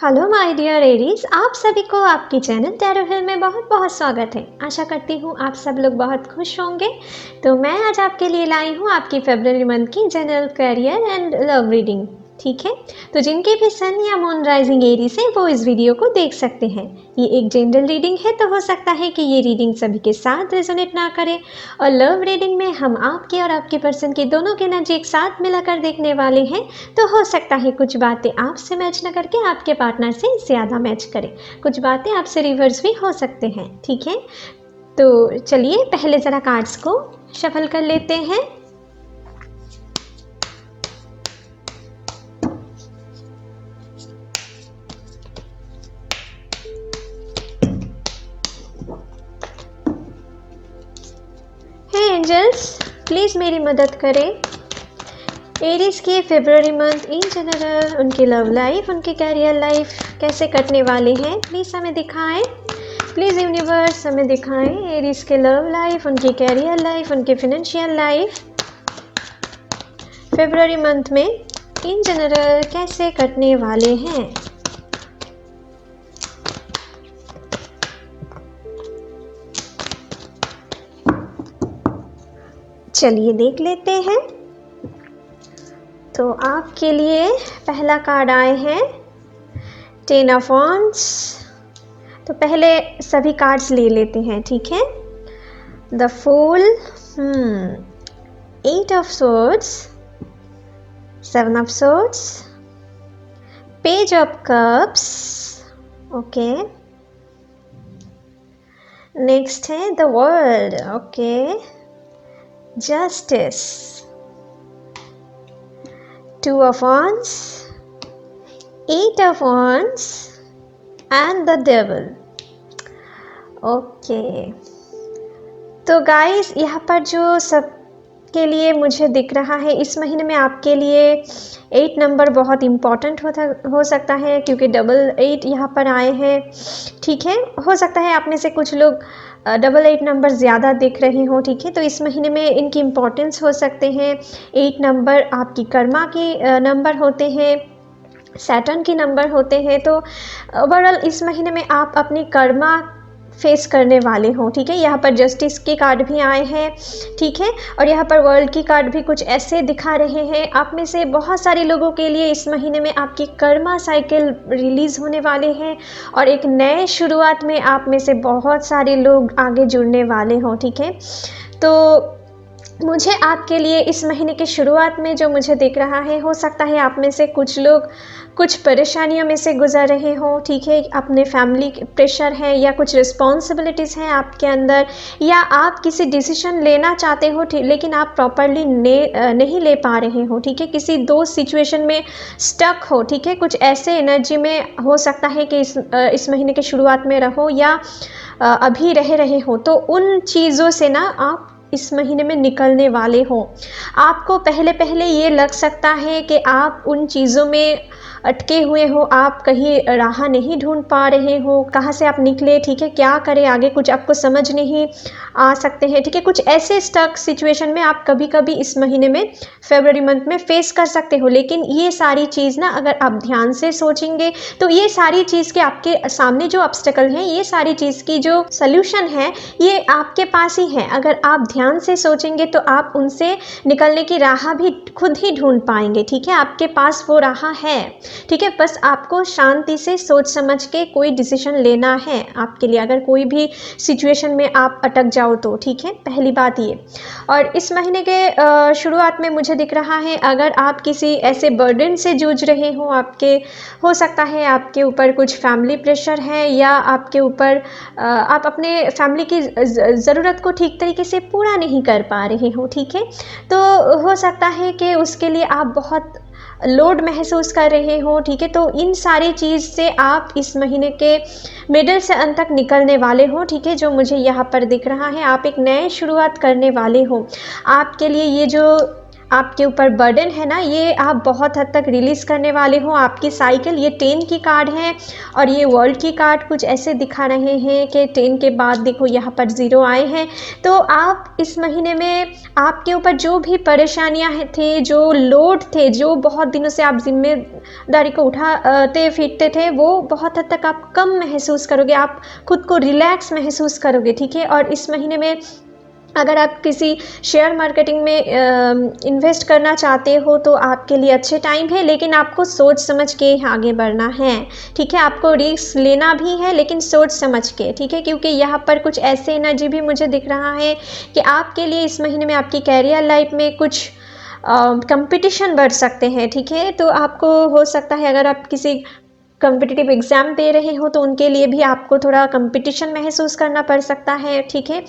Hello my dear Aries, आप सभी को आपकी चैनल टैरो हिल में बहुत बहुत स्वागत है। आशा करती हूँ आप सब लोग बहुत खुश होंगे। तो मैं आज आपके लिए लाई हूँ आपकी फरवरी मंथ की general career and love reading. ठीक है, तो जिनके भी सन या मून राइजिंग एरीज है वो इस वीडियो को देख सकते हैं। ये एक जनरल रीडिंग है, तो हो सकता है कि ये रीडिंग सभी के साथ रेजोनेट ना करे। और लव रीडिंग में हम आपके और आपके पर्सन की दोनों की एनर्जी एक साथ मिलाकर देखने वाले हैं। तो हो सकता है कुछ बातें आपसे मैच न करके आपके पार्टनर से ज़्यादा मैच करें, कुछ बातें आपसे रिवर्स भी हो सकते हैं। ठीक है, तो चलिए पहले ज़रा कार्ड्स को शफल कर लेते हैं। हे एंजल्स, प्लीज़ मेरी मदद करें। एरीज के फरवरी मंथ इन जनरल उनकी लव लाइफ, उनकी कैरियर लाइफ कैसे कटने वाले हैं, प्लीज़ हमें दिखाएं। प्लीज़ यूनिवर्स हमें दिखाएं एरीज के लव लाइफ, उनकी कैरियर लाइफ, उनकी फाइनेंशियल लाइफ फरवरी मंथ में इन जनरल कैसे कटने वाले हैं। चलिए देख लेते हैं। तो आपके लिए पहला कार्ड आए हैं 10 ऑफ वांड्स। तो पहले सभी कार्ड्स ले लेते हैं, ठीक है। The fool, 8 of swords, 7 of swords, page of cups, okay. Next है the world, okay. Justice, 2 of wands, 8 of wands and the devil, okay. तो गाइस यहाँ पर जो सब के लिए मुझे दिख रहा है, इस महीने में आपके लिए 8 नंबर बहुत इम्पॉर्टेंट हो सकता है, क्योंकि 8 यहाँ पर आए हैं। ठीक है, हो सकता है आप में से कुछ लोग 8 नंबर ज़्यादा दिख रहे हों। ठीक है, तो इस महीने में इनकी इम्पोर्टेंस हो सकते हैं। 8 नंबर आपकी कर्मा की नंबर होते हैं, सैटर्न की नंबर होते हैं। तो ओवरऑल इस महीने में आप अपनी कर्मा फेस करने वाले हों। ठीक है, यहाँ पर जस्टिस के कार्ड भी आए हैं, ठीक है, और यहाँ पर वर्ल्ड की कार्ड भी कुछ ऐसे दिखा रहे हैं। आप में से बहुत सारे लोगों के लिए इस महीने में आपकी कर्मा साइकिल रिलीज़ होने वाले हैं और एक नए शुरुआत में आप में से बहुत सारे लोग आगे जुड़ने वाले हों। ठीक है, तो मुझे आपके लिए इस महीने की शुरुआत में जो मुझे दिख रहा है, हो सकता है आप में से कुछ लोग कुछ परेशानियों में से गुजर रहे हों। ठीक है, अपने फैमिली प्रेशर है या कुछ रिस्पॉन्सिबिलिटीज़ हैं आपके अंदर, या आप किसी डिसीजन लेना चाहते हो लेकिन आप प्रॉपरली नहीं ले पा रहे हो। ठीक है, किसी दो सिचुएशन में स्टक हो। ठीक है, कुछ ऐसे एनर्जी में हो सकता है कि इस महीने की शुरुआत में रहो या अभी रह रहे हो। तो उन चीज़ों से ना आप इस महीने में निकलने वाले हो। आपको पहले ये लग सकता है कि आप उन चीज़ों में अटके हुए हो, आप कहीं राह नहीं ढूंढ पा रहे हो, कहाँ से आप निकले। ठीक है, क्या करें आगे, कुछ आपको समझ नहीं आ सकते हैं। ठीक है, कुछ ऐसे स्टक सिचुएशन में आप कभी कभी इस महीने में फरवरी मंथ में फेस कर सकते हो। लेकिन ये सारी चीज़ ना, अगर आप ध्यान से सोचेंगे तो ये सारी चीज़ के आपके सामने जो ऑब्स्टेकल हैं, ये सारी चीज़ की जो सल्यूशन है, ये आपके पास ही है। अगर आप ध्यान से सोचेंगे तो आप उनसे निकलने की राह भी खुद ही ढूंढ पाएंगे। ठीक है, आपके पास वो राह है। ठीक है, बस आपको शांति से सोच समझ के कोई डिसीजन लेना है आपके लिए, अगर कोई भी सिचुएशन में आप अटक जाओ तो। ठीक है, पहली बात ये। और इस महीने के शुरुआत में मुझे दिख रहा है, अगर आप किसी ऐसे बर्डन से जूझ रहे हो, हो सकता है आपके ऊपर कुछ फैमिली प्रेशर है, या आपके ऊपर आप अपने फैमिली की ज़रूरत को ठीक तरीके से पूरा नहीं कर पा रहे हो। ठीक है, तो हो सकता है कि उसके लिए आप बहुत लोड महसूस कर रहे हो। ठीक है, तो इन सारी चीज़ से आप इस महीने के मिडिल से अंत तक निकलने वाले हो। ठीक है, जो मुझे यहाँ पर दिख रहा है, आप एक नए शुरुआत करने वाले हो। आपके लिए ये जो आपके ऊपर बर्डन है ना, ये आप बहुत हद तक रिलीज़ करने वाले हो। आपकी साइकिल, ये 10 की कार्ड है और ये वर्ल्ड की कार्ड कुछ ऐसे दिखा रहे हैं कि 10 के बाद देखो यहाँ पर 0 आए हैं। तो आप इस महीने में आपके ऊपर जो भी परेशानियाँ थे, जो लोड थे, जो बहुत दिनों से आप जिम्मेदारी को उठाते फिरते थे, वो बहुत हद तक आप कम महसूस करोगे, आप खुद को रिलैक्स महसूस करोगे, ठीक है। और इस महीने में अगर आप किसी शेयर मार्केटिंग में इन्वेस्ट करना चाहते हो तो आपके लिए अच्छे टाइम है, लेकिन आपको सोच समझ के आगे बढ़ना है, ठीक है। आपको रिस्क लेना भी है लेकिन सोच समझ के, ठीक है, क्योंकि यहाँ पर कुछ ऐसे एनर्जी भी मुझे दिख रहा है कि आपके लिए इस महीने में आपकी कैरियर लाइफ में कुछ कंपटीशन बढ़ सकते हैं, ठीक है। तो आपको हो सकता है अगर आप किसी कॉम्पिटिटिव एग्ज़ाम दे रहे हो तो उनके लिए भी आपको थोड़ा कंपटीशन महसूस करना पड़ सकता है, ठीक है।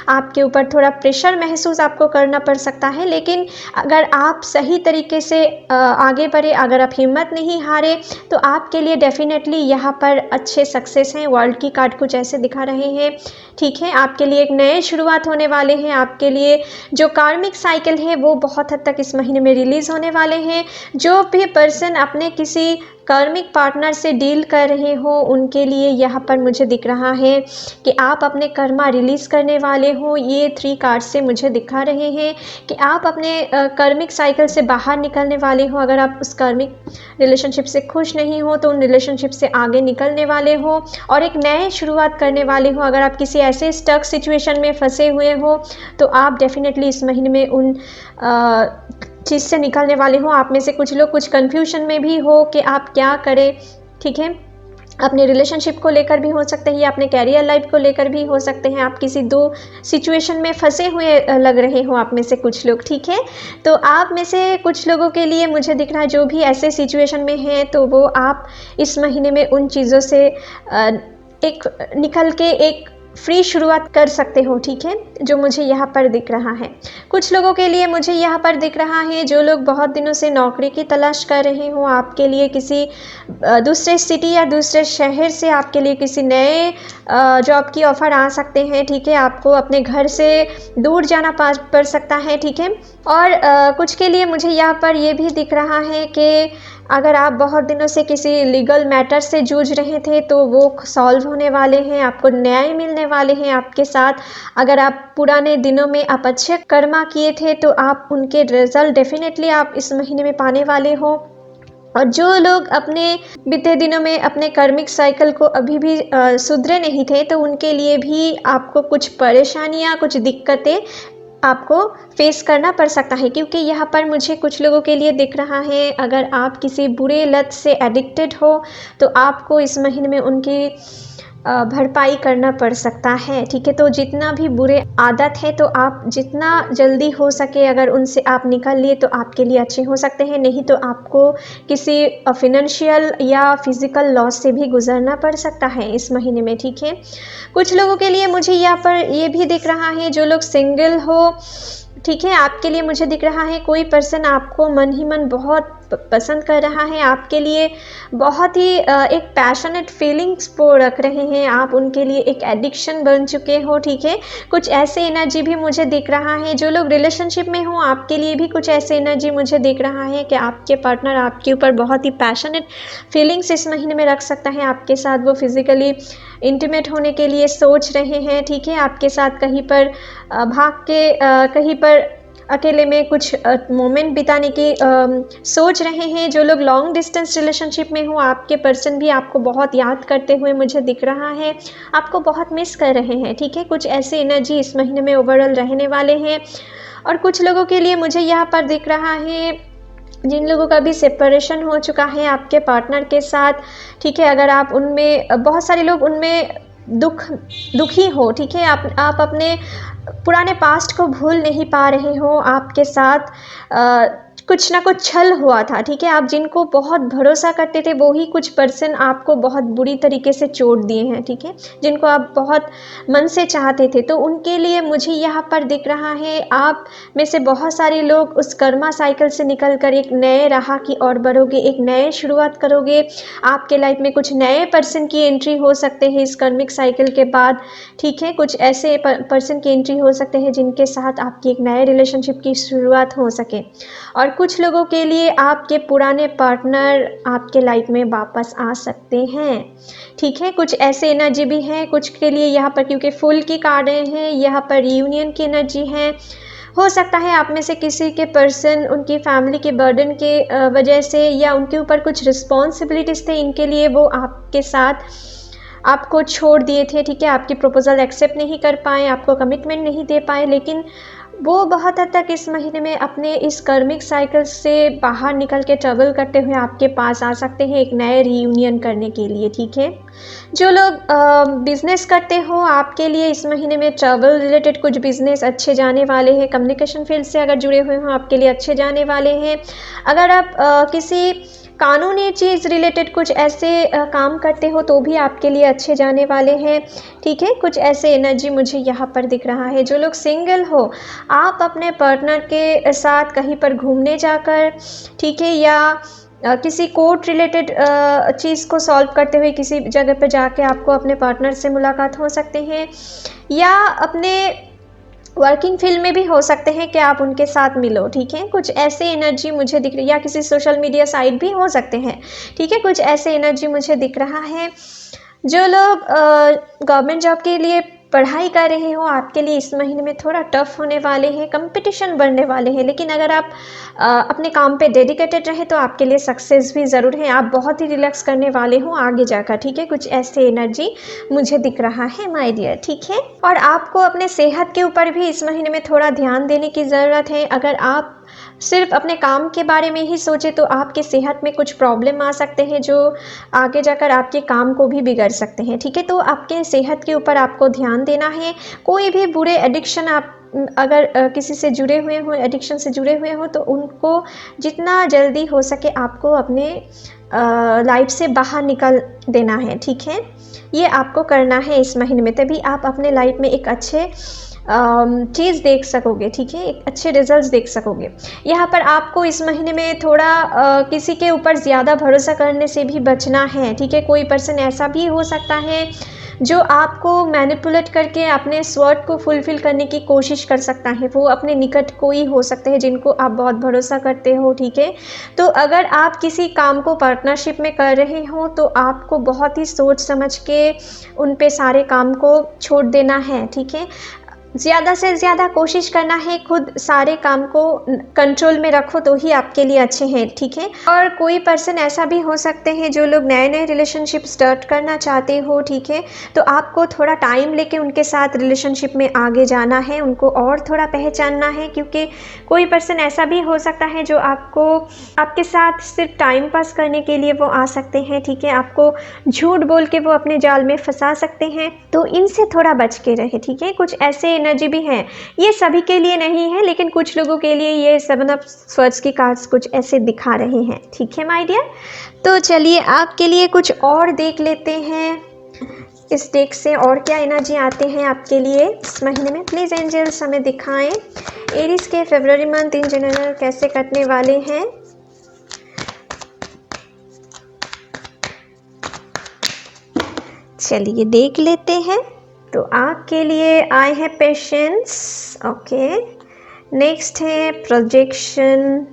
आपके ऊपर थोड़ा प्रेशर महसूस आपको करना पड़ सकता है, लेकिन अगर आप सही तरीके से आगे बढ़े, अगर आप हिम्मत नहीं हारे, तो आपके लिए डेफिनेटली यहाँ पर अच्छे सक्सेस हैं। वर्ल्ड की कार्ड कुछ ऐसे दिखा रहे हैं, ठीक है। आपके लिए एक नए शुरुआत होने वाले हैं। आपके लिए जो कार्मिक साइकिल है वो बहुत हद तक इस महीने में रिलीज़ होने वाले हैं। जो भी पर्सन अपने किसी कार्मिक पार्टनर से डील कर रहे हो उनके लिए यहाँ पर मुझे दिख रहा है कि आप अपने कर्मा रिलीज़ करने वाले हो। ये 3 कार्ड से मुझे दिखा रहे हैं कि आप अपने कार्मिक साइकिल से बाहर निकलने वाले हो। अगर आप उस कार्मिक रिलेशनशिप से खुश नहीं हो तो उन रिलेशनशिप से आगे निकलने वाले हो और एक नए शुरुआत करने वाले हो। अगर आप किसी ऐसे स्टक सिचुएशन में फंसे हुए हो तो आप डेफिनेटली इस महीने में उन चीज़ से निकलने वाले हो। आप में से कुछ लोग कुछ कन्फ्यूजन में भी हो कि आप क्या करें, ठीक है। अपने रिलेशनशिप को लेकर भी हो सकते हैं या अपने कैरियर लाइफ को लेकर भी हो सकते हैं। आप किसी 2 सिचुएशन में फंसे हुए लग रहे हो आप में से कुछ लोग, ठीक है। तो आप में से कुछ लोगों के लिए मुझे दिख रहा है जो भी ऐसे सिचुएशन में हैं तो वो आप इस महीने में उन चीज़ों से एक निकल के एक फ्री शुरुआत कर सकते हो, ठीक है, जो मुझे यहाँ पर दिख रहा है। कुछ लोगों के लिए मुझे यहाँ पर दिख रहा है जो लोग बहुत दिनों से नौकरी की तलाश कर रहे हो, आपके लिए किसी दूसरे सिटी या दूसरे शहर से आपके लिए किसी नए जॉब की ऑफ़र आ सकते हैं, ठीक है। आपको अपने घर से दूर जाना पड़ सकता है, ठीक है। और कुछ के लिए मुझे यहाँ पर ये भी दिख रहा है कि अगर आप बहुत दिनों से किसी लीगल मैटर से जूझ रहे थे तो वो सॉल्व होने वाले हैं, आपको न्याय मिलने वाले हैं आपके साथ। अगर आप पुराने दिनों में आप अच्छे कर्मा किए थे तो आप उनके रिजल्ट डेफिनेटली आप इस महीने में पाने वाले हो। और जो लोग अपने बीते दिनों में अपने कार्मिक साइकिल को अभी भी सुधरे नहीं थे तो उनके लिए भी आपको कुछ परेशानियां, कुछ दिक्कतें आपको फेस करना पड़ सकता है, क्योंकि यहाँ पर मुझे कुछ लोगों के लिए दिख रहा है अगर आप किसी बुरे लत से एडिक्टेड हो तो आपको इस महीने में उनकी भरपाई करना पड़ सकता है, ठीक है। तो जितना भी बुरे आदत है तो आप जितना जल्दी हो सके अगर उनसे आप निकल लिए तो आपके लिए अच्छे हो सकते हैं, नहीं तो आपको किसी फाइनेंशियल या फिज़िकल लॉस से भी गुजरना पड़ सकता है इस महीने में, ठीक है। कुछ लोगों के लिए मुझे यहाँ पर ये भी दिख रहा है जो लोग सिंगल हो, ठीक है, आपके लिए मुझे दिख रहा है कोई पर्सन आपको मन ही मन बहुत पसंद कर रहा है, आपके लिए बहुत ही एक पैशनेट फीलिंग्स को रख रहे हैं, आप उनके लिए एक एडिक्शन बन चुके हो, ठीक है। कुछ ऐसे एनर्जी भी मुझे दिख रहा है जो लोग रिलेशनशिप में हो आपके लिए भी कुछ ऐसे एनर्जी मुझे दिख रहा है कि आपके पार्टनर आपके ऊपर बहुत ही पैशनेट फीलिंग्स इस महीने में रख सकता है आपके साथ। वो फिज़िकली इंटीमेट होने के लिए सोच रहे हैं, ठीक है, आपके साथ कहीं पर भाग के कहीं पर अकेले में कुछ मोमेंट बिताने की सोच रहे हैं। जो लोग लॉन्ग डिस्टेंस रिलेशनशिप में हो आपके पर्सन भी आपको बहुत याद करते हुए मुझे दिख रहा है, आपको बहुत मिस कर रहे हैं, ठीक है। कुछ ऐसे एनर्जी इस महीने में ओवरऑल रहने वाले हैं। और कुछ लोगों के लिए मुझे यहाँ पर दिख रहा है जिन लोगों का भी सेपरेशन हो चुका है आपके पार्टनर के साथ, ठीक है, अगर आप उनमें बहुत सारे लोग उनमें दुखी हो, ठीक है, आप अपने पुराने पास्ट को भूल नहीं पा रहे हो, आपके साथ कुछ ना कुछ छल हुआ था, ठीक है। आप जिनको बहुत भरोसा करते थे वो ही कुछ पर्सन आपको बहुत बुरी तरीके से चोट दिए हैं, ठीक है, जिनको आप बहुत मन से चाहते थे। तो उनके लिए मुझे यहाँ पर दिख रहा है आप में से बहुत सारे लोग उस कर्मा साइकिल से निकल कर एक नए राह की ओर बढ़ोगे, एक नए शुरुआत करोगे। आपके लाइफ में कुछ नए पर्सन की एंट्री हो सकते हैं इस कर्मिक साइकिल के बाद, ठीक है। कुछ ऐसे पर्सन की एंट्री हो सकते हैं जिनके साथ आपकी एक नए रिलेशनशिप की शुरुआत हो सके। और कुछ लोगों के लिए आपके पुराने पार्टनर आपके लाइफ में वापस आ सकते हैं, ठीक है। कुछ ऐसे एनर्जी भी हैं कुछ के लिए यहाँ पर, क्योंकि फुल की कार्डें हैं यहाँ पर, रियूनियन की एनर्जी है। हो सकता है आप में से किसी के पर्सन उनकी फैमिली के बर्डन के वजह से या उनके ऊपर कुछ रिस्पॉन्सिबिलिटीज़ थे, इनके लिए वो आपके साथ आपको छोड़ दिए थे, ठीक है। आपकी प्रपोजल एक्सेप्ट नहीं कर पाए, आपको कमिटमेंट नहीं दे पाए, लेकिन वो बहुत हद तक इस महीने में अपने इस कर्मिक साइकिल से बाहर निकल के ट्रैवल करते हुए आपके पास आ सकते हैं एक नए रीयूनियन करने के लिए, ठीक है। जो लोग बिज़नेस करते हो आपके लिए इस महीने में ट्रैवल रिलेटेड कुछ बिज़नेस अच्छे जाने वाले हैं। कम्युनिकेशन फील्ड से अगर जुड़े हुए हो आपके लिए अच्छे जाने वाले हैं। अगर आप किसी कानूनी चीज़ रिलेटेड कुछ ऐसे काम करते हो तो भी आपके लिए अच्छे जाने वाले हैं, ठीक है। कुछ ऐसे एनर्जी मुझे यहाँ पर दिख रहा है। जो लोग सिंगल हो आप अपने पार्टनर के साथ कहीं पर घूमने जाकर, ठीक है, या किसी कोर्ट रिलेटेड चीज़ को सॉल्व करते हुए किसी जगह पर जाके आपको अपने पार्टनर से मुलाकात हो सकते हैं, या अपने वर्किंग फील्ड में भी हो सकते हैं कि आप उनके साथ मिलो, ठीक है। कुछ ऐसे एनर्जी मुझे दिख रही है, या किसी सोशल मीडिया साइट भी हो सकते हैं, ठीक है। कुछ ऐसे एनर्जी मुझे दिख रहा है। जो लोग गवर्नमेंट जॉब के लिए पढ़ाई कर रहे हो आपके लिए इस महीने में थोड़ा टफ होने वाले हैं, कंपटीशन बढ़ने वाले हैं, लेकिन अगर आप अपने काम पे डेडिकेटेड रहे तो आपके लिए सक्सेस भी ज़रूर है। आप बहुत ही रिलैक्स करने वाले हो आगे जाकर, ठीक है। कुछ ऐसे एनर्जी मुझे दिख रहा है माय डियर, ठीक है। और आपको अपने सेहत के ऊपर भी इस महीने में थोड़ा ध्यान देने की ज़रूरत है। अगर आप सिर्फ अपने काम के बारे में ही सोचे तो आपके सेहत में कुछ प्रॉब्लम आ सकते हैं जो आगे जाकर आपके काम को भी बिगड़ सकते हैं, ठीक है। तो आपके सेहत के ऊपर आपको ध्यान देना है। कोई भी बुरे एडिक्शन आप अगर किसी से जुड़े हुए हो, एडिक्शन से जुड़े हुए हो, तो उनको जितना जल्दी हो सके आपको अपने लाइफ से बाहर निकल देना है, ठीक है। ये आपको करना है इस महीने में, तभी आप अपने लाइफ में एक अच्छे चीज़ देख सकोगे, ठीक है, एक अच्छे रिजल्ट्स देख सकोगे। यहाँ पर आपको इस महीने में थोड़ा किसी के ऊपर ज़्यादा भरोसा करने से भी बचना है, ठीक है। कोई पर्सन ऐसा भी हो सकता है जो आपको मैनिपुलेट करके अपने स्वार्थ को फुलफ़िल करने की कोशिश कर सकता है। वो अपने निकट कोई हो सकते हैं जिनको आप बहुत भरोसा करते हो, ठीक है। तो अगर आप किसी काम को पार्टनरशिप में कर रहे हो तो आपको बहुत ही सोच समझ के उन पे सारे काम को छोड़ देना है, ठीक है। ज़्यादा से ज़्यादा कोशिश करना है खुद सारे काम को कंट्रोल में रखो तो ही आपके लिए अच्छे हैं, ठीक है। और कोई पर्सन ऐसा भी हो सकते हैं जो लोग नए नए रिलेशनशिप स्टार्ट करना चाहते हो, ठीक है। तो आपको थोड़ा टाइम लेके उनके साथ रिलेशनशिप में आगे जाना है, उनको और थोड़ा पहचानना है, क्योंकि कोई पर्सन ऐसा भी हो सकता है जो आपको आपके साथ सिर्फ टाइम पास करने के लिए वो आ सकते हैं, ठीक है। आपको झूठ बोल के वो अपने जाल में फंसा सकते हैं, तो इनसे थोड़ा बच के रहे, ठीक है। कुछ ऐसे एनर्जी भी है, ये सभी के लिए नहीं है, लेकिन कुछ लोगों के लिए ये 7 ऑफ स्वर्ड्स की कार्ड्स कुछ ऐसे दिखा रहे हैं, ठीक है माय डियर। तो चलिए आपके लिए कुछ और देख लेते हैं इस डेक से और क्या एनर्जी आते हैं आपके लिए इस महीने में। प्लीज़ एंजल्स हमें दिखाएं एरीज के फरवरी मंथ इन जनरल कैसे कटने वाले हैं। चलिए देख लेते हैं। तो आपके लिए आए हैं पेशेंस, ओके। नेक्स्ट है projection,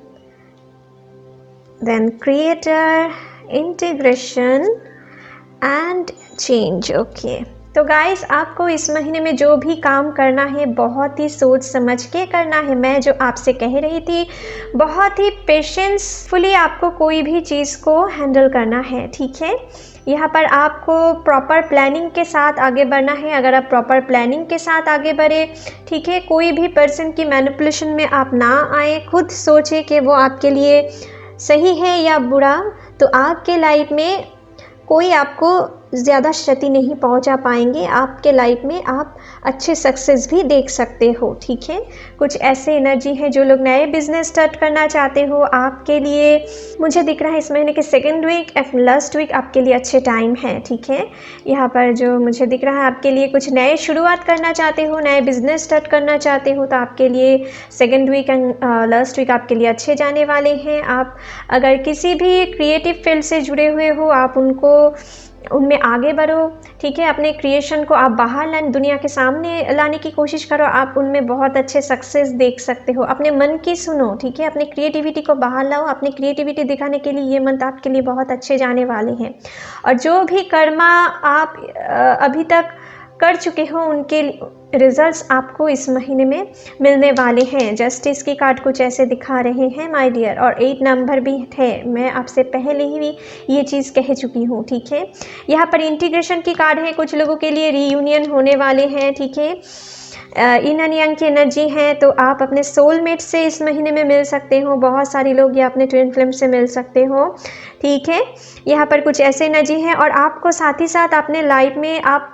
then creator, integration and change, okay. तो गाइस आपको इस महीने में जो भी काम करना है बहुत ही सोच समझ के करना है। मैं जो आपसे कह रही थी बहुत ही पेशेंसफुली आपको कोई भी चीज़ को हैंडल करना है, ठीक है। यहाँ पर आपको प्रॉपर प्लानिंग के साथ आगे बढ़ना है। अगर आप प्रॉपर प्लानिंग के साथ आगे बढ़े, ठीक है, कोई भी पर्सन की मैनिपुलेशन में आप ना आए, खुद सोचे कि वो आपके लिए सही है या बुरा, तो आपके लाइफ में कोई आपको ज़्यादा क्षति नहीं पहुंचा पाएंगे। आपके लाइफ में आप अच्छे सक्सेस भी देख सकते हो, ठीक है। कुछ ऐसे एनर्जी है जो लोग नए बिजनेस स्टार्ट करना चाहते हो, आपके लिए मुझे दिख रहा है इस महीने के second week and last week आपके लिए अच्छे टाइम है, ठीक है। यहाँ पर जो मुझे दिख रहा है आपके लिए कुछ नए शुरुआत करना चाहते हो, नए बिजनेस स्टार्ट करना चाहते हो, तो आपके लिए second week and last week आपके लिए अच्छे जाने वाले हैं। आप अगर किसी भी क्रिएटिव फील्ड से जुड़े हुए हो, आप उनमें आगे बढ़ो, ठीक है। अपने क्रिएशन को आप बाहर दुनिया के सामने लाने की कोशिश करो, आप उनमें बहुत अच्छे सक्सेस देख सकते हो। अपने मन की सुनो, ठीक है, अपने क्रिएटिविटी को बाहर लाओ। अपनी क्रिएटिविटी दिखाने के लिए ये मंथ आपके लिए बहुत अच्छे जाने वाले हैं। और जो भी कर्मा आप अभी तक कर चुके हो उनके रिजल्ट्स आपको इस महीने में मिलने वाले हैं। जस्टिस की कार्ड कुछ ऐसे दिखा रहे हैं माय डियर, और 8 नंबर भी है। मैं आपसे पहले ही ये चीज़ कह चुकी हूँ, ठीक है। यहाँ पर इंटीग्रेशन की कार्ड है, कुछ लोगों के लिए रीयूनियन होने वाले हैं, ठीक है। इन एंड यंग की एनर्जी है, तो आप अपने सोलमेट से इस महीने में मिल सकते हो। बहुत सारे लोग या अपने ट्विन फ्लेम से मिल सकते हो, ठीक है। यहाँ पर कुछ ऐसे एनर्जी है, और आपको साथ ही साथ अपने लाइफ में आप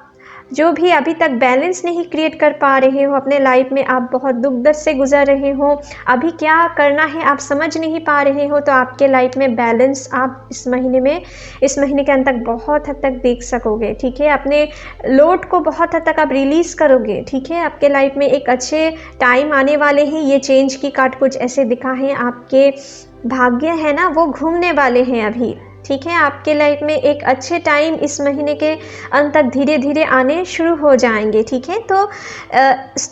जो भी अभी तक बैलेंस नहीं क्रिएट कर पा रहे हो अपने लाइफ में, आप बहुत दुख दर्द से गुजर रहे हो, अभी क्या करना है आप समझ नहीं पा रहे हो, तो आपके लाइफ में बैलेंस आप इस महीने के अंत तक बहुत हद तक देख सकोगे, ठीक है। अपने लोड को बहुत हद तक आप रिलीज़ करोगे, ठीक है। आपके लाइफ में एक अच्छे टाइम आने वाले हैं। ये चेंज की कार्ड कुछ ऐसे दिखा है, आपके भाग्य है ना वो घूमने वाले हैं अभी, ठीक है। आपके लाइफ में एक अच्छे टाइम इस महीने के अंत तक धीरे धीरे आने शुरू हो जाएंगे, ठीक है। तो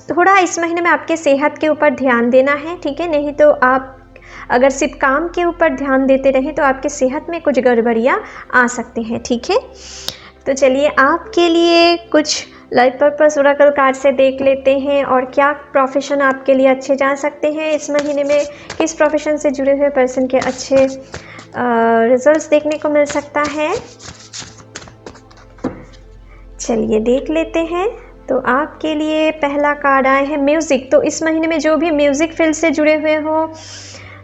थोड़ा इस महीने में आपके सेहत के ऊपर ध्यान देना है, ठीक है। नहीं तो आप अगर सिर्फ काम के ऊपर ध्यान देते रहें तो आपके सेहत में कुछ गड़बड़ियाँ आ सकते हैं, ठीक है। तो चलिए आपके लिए कुछ लाइफ पर्पस ओरेकल कार्ड से देख लेते हैं, और क्या प्रोफेशन आपके लिए अच्छे जा सकते हैं इस महीने में, किस प्रोफेशन से जुड़े हुए पर्सन के अच्छे रिजल्ट्स देखने को मिल सकता है। चलिए देख लेते हैं। तो आपके लिए पहला कार्ड आया है म्यूज़िक। तो इस महीने में जो भी म्यूज़िक फील्ड से जुड़े हुए हो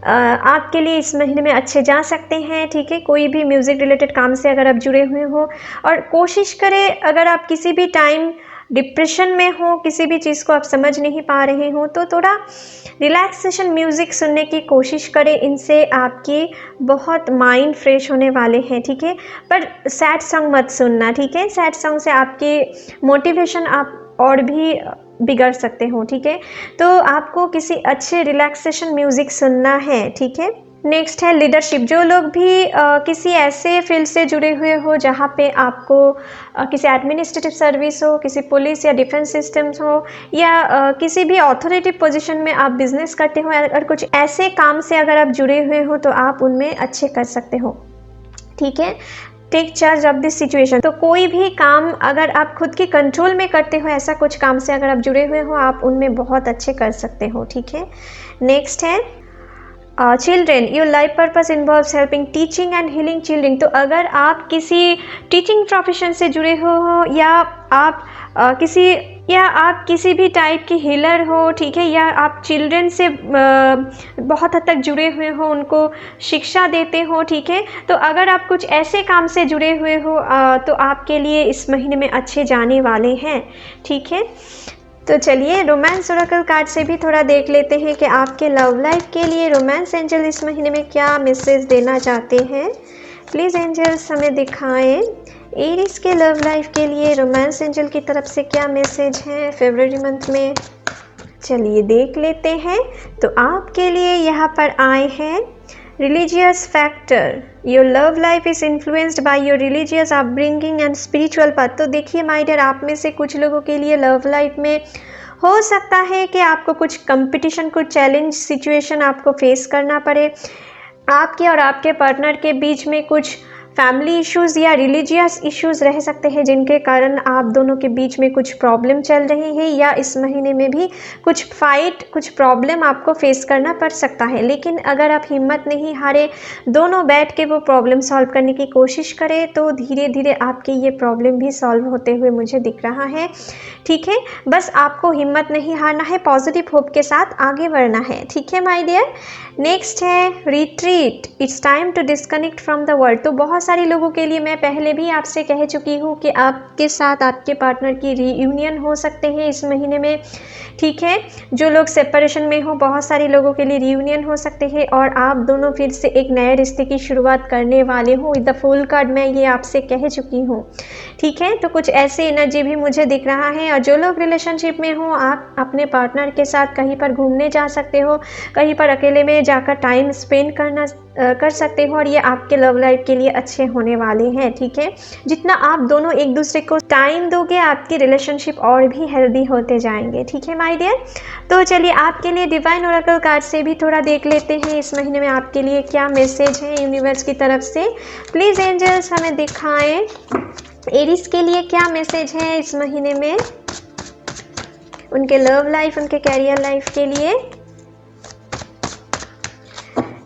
आपके लिए इस महीने में अच्छे जा सकते हैं, ठीक है। कोई भी म्यूज़िक रिलेटेड काम से अगर आप जुड़े हुए हो, और कोशिश करें अगर आप किसी भी टाइम डिप्रेशन में हो, किसी भी चीज़ को आप समझ नहीं पा रहे हो, तो थोड़ा रिलैक्सेशन म्यूज़िक सुनने की कोशिश करें। इनसे आपकी बहुत माइंड फ्रेश होने वाले हैं, ठीक है। पर सैड सॉन्ग मत सुनना, ठीक है। सैड सॉन्ग से आपकी मोटिवेशन आप और भी बिगड़ सकते हो, ठीक है। तो आपको किसी अच्छे रिलैक्सेशन म्यूज़िक सुनना है, ठीक है। नेक्स्ट है लीडरशिप। जो लोग भी किसी ऐसे फील्ड से जुड़े हुए हो जहाँ पे आपको किसी एडमिनिस्ट्रेटिव सर्विस हो, किसी पुलिस या डिफेंस सिस्टम्स हो, या किसी भी अथॉरिटी पोजीशन में आप बिजनेस करते हो, अगर कुछ ऐसे काम से अगर आप जुड़े हुए हो तो आप उनमें अच्छे कर सकते हो, ठीक है। Take charge of this situation. तो कोई भी काम अगर आप खुद के कंट्रोल में करते हो, ऐसा कुछ काम से अगर आप जुड़े हुए हो, आप उनमें बहुत अच्छे कर सकते हो, ठीक है। नेक्स्ट है children. Your life purpose involves helping teaching and healing children. तो अगर आप किसी टीचिंग प्रोफेशन से जुड़े हो, या आप किसी भी टाइप की हीलर हो, ठीक है, या आप चिल्ड्रेन से बहुत हद तक जुड़े हुए हो, उनको शिक्षा देते हो, ठीक है। तो अगर आप कुछ ऐसे काम से जुड़े हुए हो तो आपके लिए इस महीने में अच्छे जाने वाले हैं, ठीक है। तो चलिए रोमांस ओरेकल कार्ड से भी थोड़ा देख लेते हैं कि आपके लव लाइफ के लिए रोमांस एंजल इस महीने में क्या मैसेज देना चाहते हैं। प्लीज़ एंजल्स हमें दिखाएं एरीज के लव लाइफ के लिए रोमांस एंजल की तरफ से क्या मैसेज है फरवरी मंथ में। चलिए देख लेते हैं। तो आपके लिए यहाँ पर आए हैं religious factor. Your love life is influenced by your religious upbringing and spiritual path. तो देखिए माय डियर, आप में से कुछ लोगों के लिए लव लाइफ में हो सकता है कि आपको कुछ कंपटीशन, कुछ चैलेंज सिचुएशन आपको फेस करना पड़े। आपके और आपके पार्टनर के बीच में कुछ फैमिली इश्यूज़ या रिलीजियस इश्यूज़ रह सकते हैं, जिनके कारण आप दोनों के बीच में कुछ प्रॉब्लम चल रही है, या इस महीने में भी कुछ फाइट, कुछ प्रॉब्लम आपको फेस करना पड़ सकता है। लेकिन अगर आप हिम्मत नहीं हारे, दोनों बैठ के वो प्रॉब्लम सॉल्व करने की कोशिश करें, तो धीरे धीरे आपके ये प्रॉब्लम भी सॉल्व होते हुए मुझे दिख रहा है, ठीक है। बस आपको हिम्मत नहीं हारना है, पॉजिटिव होप के साथ आगे बढ़ना है, ठीक है माय डियर। नेक्स्ट है retreat. It's time to disconnect from the world. तो बहुत सारे लोगों के लिए मैं पहले भी आपसे कह चुकी हूँ कि आपके साथ आपके पार्टनर की रीयूनियन हो सकते हैं इस महीने में, ठीक है। जो लोग सेपरेशन में हो, बहुत सारे लोगों के लिए रीयूनियन हो सकते हैं और आप दोनों फिर से एक नए रिश्ते की शुरुआत करने वाले हो। विद द फुल कार्ड मैं ये आपसे कह चुकी हूँ, ठीक है। तो कुछ ऐसे एनर्जी भी मुझे दिख रहा है। और जो लोग रिलेशनशिप में हो, आप अपने पार्टनर के साथ कहीं पर घूमने जा सकते हो, कहीं पर अकेले में जाकर टाइम स्पेंड कर सकते हो और ये आपके लव लाइफ के लिए अच्छे होने वाले हैं, ठीक है। जितना आप दोनों एक दूसरे को टाइम दोगे, आपकी रिलेशनशिप और भी हेल्दी होते जाएंगे, ठीक है माय डियर। तो चलिए आपके लिए डिवाइन ओरेकल कार्ड से भी थोड़ा देख लेते हैं इस महीने में आपके लिए क्या मैसेज है यूनिवर्स की तरफ से। प्लीज़ एंजल्स हमें दिखाएं एरीज के लिए क्या मैसेज है इस महीने में, उनके लव लाइफ, उनके कैरियर लाइफ के लिए।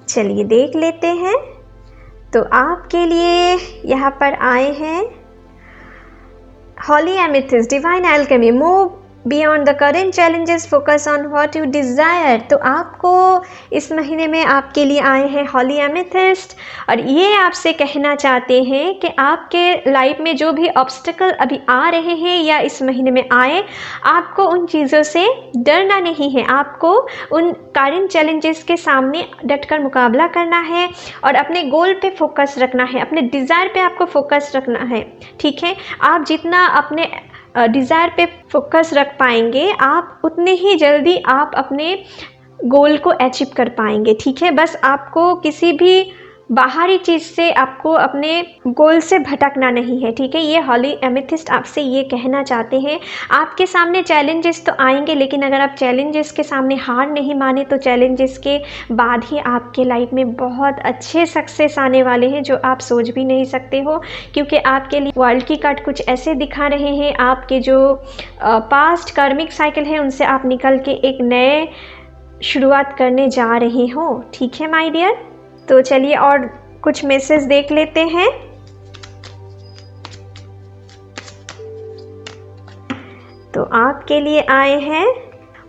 चलिए देख लेते हैं। तो आपके लिए यहाँ पर आए हैं holy amethyst, divine alchemy, move beyond the current challenges, focus on what you desire. तो आपको इस महीने में आपके लिए आए हैं हॉली एमेथिस्ट और ये आपसे कहना चाहते हैं कि आपके लाइफ में जो भी ऑब्स्टिकल अभी आ रहे हैं या इस महीने में आए, आपको उन चीज़ों से डरना नहीं है। आपको उन करेंट चैलेंजेस के सामने डटकर मुकाबला करना है और अपने गोल पे फोकस रखना है, अपने डिज़ायर पे आपको फोकस रखना है, ठीक है। आप जितना अपने डिज़ायर पे फोकस रख पाएंगे, आप उतने ही जल्दी आप अपने गोल को अचीव कर पाएंगे, ठीक है। बस आपको किसी भी बाहरी चीज़ से आपको अपने गोल से भटकना नहीं है, ठीक है। ये हॉली एमेथिस्ट आपसे ये कहना चाहते हैं। आपके सामने चैलेंजेस तो आएंगे, लेकिन अगर आप चैलेंजेस के सामने हार नहीं माने तो चैलेंजेस के बाद ही आपके लाइफ में बहुत अच्छे सक्सेस आने वाले हैं जो आप सोच भी नहीं सकते हो, क्योंकि आपके लिए वर्ल्ड की कार्ड कुछ ऐसे दिखा रहे हैं। आपके जो पास्ट कार्मिक साइकिल है उनसे आप निकल के एक नए शुरुआत करने जा रहे हो, ठीक है माय डियर। तो चलिए और कुछ मैसेज देख लेते हैं। तो आपके लिए आए हैं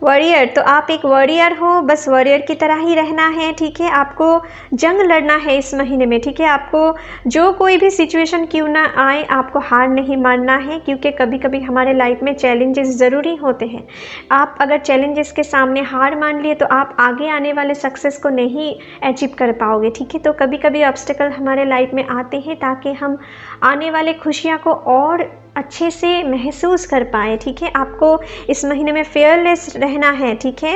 वॉरियर। तो आप एक वॉरियर हो, बस वॉरियर की तरह ही रहना है, ठीक है। आपको जंग लड़ना है इस महीने में, ठीक है। आपको जो कोई भी सिचुएशन क्यों ना आए, आपको हार नहीं मानना है, क्योंकि कभी कभी हमारे लाइफ में चैलेंजेस ज़रूरी होते हैं। आप अगर चैलेंजेस के सामने हार मान लिए तो आप आगे आने वाले सक्सेस को नहीं अचीव कर पाओगे, ठीक है। तो कभी कभी ऑब्स्टिकल हमारे लाइफ में आते हैं ताकि हम आने वाले खुशियाँ को और अच्छे से महसूस कर पाए, ठीक है। आपको इस महीने में फेयरलेस रहना है, ठीक है।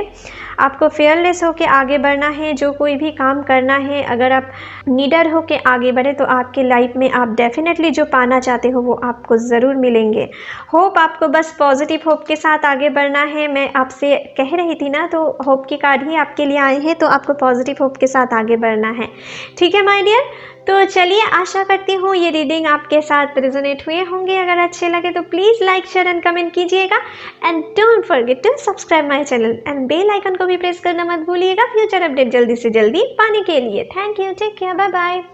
आपको फेयरलेस होकर आगे बढ़ना है, जो कोई भी काम करना है। अगर आप निडर होकर आगे बढ़े तो आपके लाइफ में आप डेफिनेटली जो पाना चाहते हो वो आपको ज़रूर मिलेंगे। होप, आपको बस पॉजिटिव होप के साथ आगे बढ़ना है। मैं आपसे कह रही थी ना, तो होप की कार्ड ही आपके लिए आए हैं, तो आपको पॉजिटिव होप के साथ आगे बढ़ना है, ठीक है माय डियर। तो चलिए आशा करती हूँ ये रीडिंग आपके साथ रेजोनेट हुए होंगे। अगर अच्छे लगे तो please like, share and comment कीजिएगा and don't forget to subscribe my channel and bell icon को भी प्रेस करना मत भूलिएगा फ्यूचर अपडेट जल्दी से जल्दी पाने के लिए। Thank you, take care, bye bye.